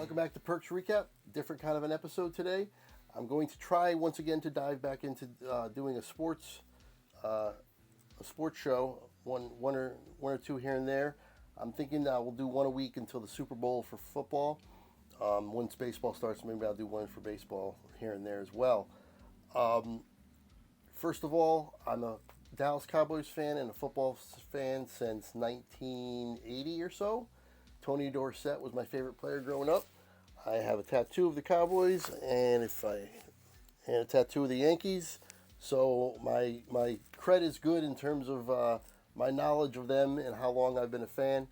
Welcome back to Perks Recap. Different kind of an episode today. I'm going to try once again to dive back into doing a sports show, one or two here and there. I'm thinking we'll do one a week until the Super Bowl for football. Once baseball starts, maybe I'll do one for baseball here and there as well. First of all, I'm a Dallas Cowboys fan and a football fan since 1980 or so. Tony Dorsett was my favorite player growing up. I have a tattoo of the Cowboys and a tattoo of the Yankees. So my cred is good in terms of my knowledge of them and how long I've been a fan.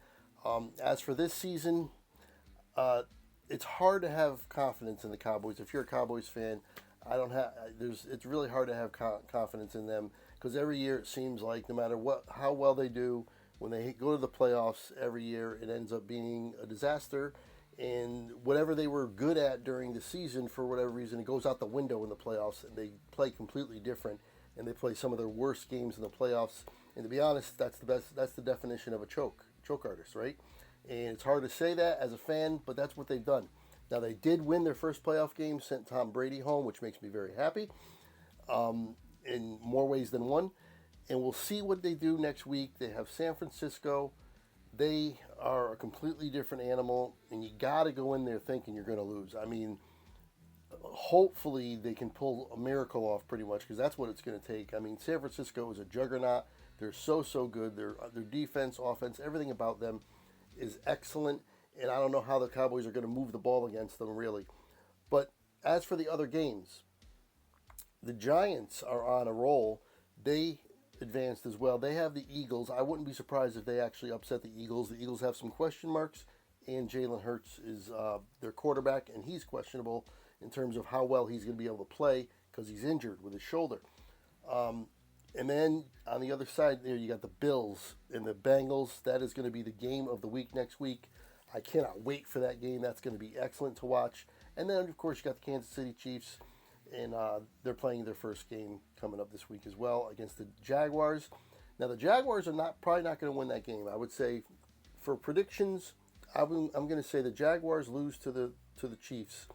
As for this season, it's hard to have confidence in the Cowboys. If you're a Cowboys fan, it's really hard to have confidence in them because every year it seems like no matter how well they do, when they go to the playoffs every year, it ends up being a disaster. And whatever they were good at during the season, for whatever reason, it goes out the window in the playoffs. And they play completely different, and they play some of their worst games in the playoffs. And to be honest, that's the definition of a choke artist, right? And it's hard to say that as a fan, but that's what they've done. Now, they did win their first playoff game, sent Tom Brady home, which makes me very happy in more ways than one. And we'll see what they do next week. They have San Francisco. They are a completely different animal, and you got to go in there thinking you're going to lose. I mean, hopefully they can pull a miracle off pretty much because that's what it's going to take. I mean, San Francisco is a juggernaut. They're so good. Their defense, offense, everything about them is excellent. And I don't know how the Cowboys are going to move the ball against them, really. But as for the other games, the Giants are on a roll. They advanced as well. They have the Eagles. I wouldn't be surprised if they actually upset the Eagles. The Eagles have some question marks, and Jalen Hurts is their quarterback, and he's questionable in terms of how well he's going to be able to play because he's injured with his shoulder. And then on the other side there, you got the Bills and the Bengals. That is going to be the game of the week next week. I cannot wait for that game. That's going to be excellent to watch. And then, of course, you got the Kansas City Chiefs, and they're playing their first game coming up this week as well against the Jaguars. Now, the Jaguars are probably not going to win that game. I would say, for predictions, I'm going to say the Jaguars lose to the Chiefs.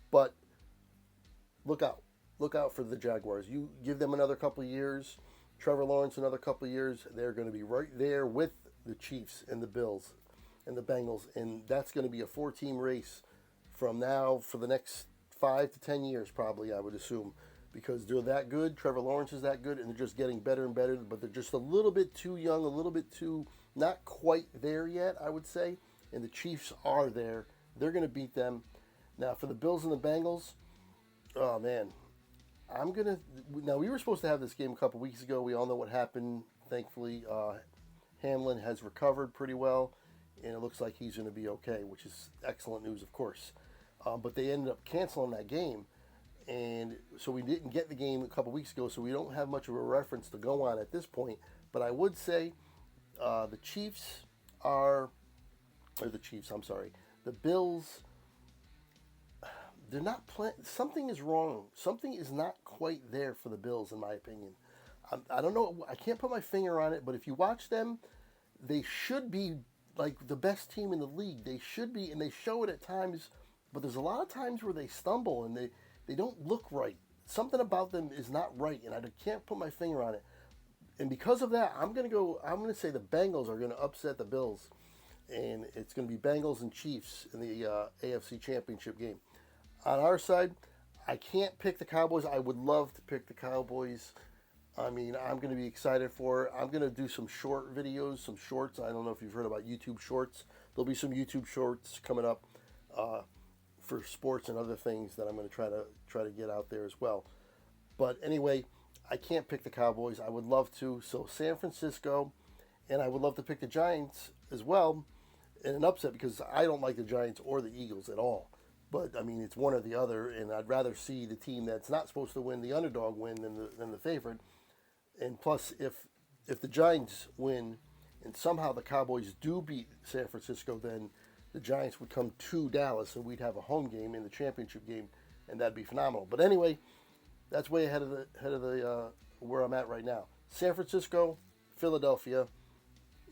But look out for the Jaguars. You give them another couple of years, Trevor Lawrence another couple of years, they're going to be right there with the Chiefs and the Bills and the Bengals, and that's going to be a 4-team race from now for the next 5 to 10 years probably, I would assume, because they're that good. Trevor Lawrence is that good, and they're just getting better and better, but they're just a little bit too young, a little bit too not quite there yet, I would say, and the Chiefs are there. They're going to beat them. Now, for the Bills and the Bengals, oh, man, now, we were supposed to have this game a couple weeks ago. We all know what happened. Thankfully, Hamlin has recovered pretty well, and it looks like he's going to be okay, which is excellent news, of course. But they ended up canceling that game, and so we didn't get the game a couple weeks ago, so we don't have much of a reference to go on at this point. But I would say the Bills, they're not playing. Something is wrong. Something is not quite there for the Bills, in my opinion. I don't know. I can't put my finger on it, but if you watch them, they should be like the best team in the league. They should be, and they show it at times. But there's a lot of times where they stumble and they don't look right. Something about them is not right, and I can't put my finger on it. And because of that, I'm going to say the Bengals are going to upset the Bills, and it's going to be Bengals and Chiefs in the AFC Championship game. On our side, I can't pick the Cowboys. I would love to pick the Cowboys. I mean, I'm going to be excited for it. I'm going to do some short videos, some shorts. I don't know if you've heard about YouTube Shorts. There'll be some YouTube Shorts coming up for sports and other things that I'm going to try to get out there as well. But anyway, I can't pick the Cowboys. I would love to. So San Francisco, and I would love to pick the Giants as well in an upset because I don't like the Giants or the Eagles at all. But, I mean, it's one or the other, and I'd rather see the team that's not supposed to win, the underdog, win than the favorite. And plus, if the Giants win and somehow the Cowboys do beat San Francisco, then the Giants would come to Dallas, and we'd have a home game in the championship game, and that'd be phenomenal. But anyway, that's way ahead of the where I'm at right now. San Francisco, Philadelphia,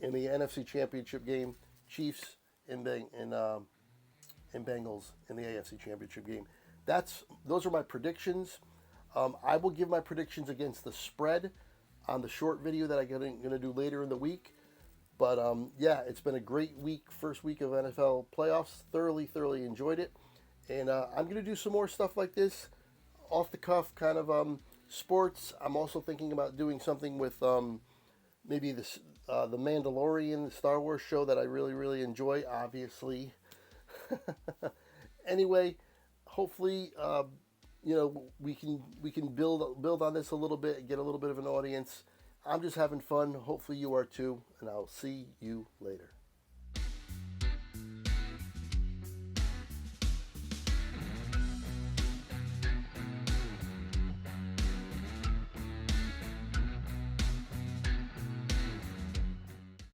in the NFC Championship game, Chiefs and and Bengals in the AFC Championship game. Those are my predictions. I will give my predictions against the spread on the short video that I'm going to do later in the week. But yeah, it's been a great week, first week of NFL playoffs. Thoroughly enjoyed it. And I'm going to do some more stuff like this, off the cuff kind of sports. I'm also thinking about doing something with maybe the Mandalorian, the Star Wars show that I really enjoy, obviously. Anyway, hopefully, we can build on this a little bit and get a little bit of an audience. I'm just having fun. Hopefully you are too, and I'll see you later.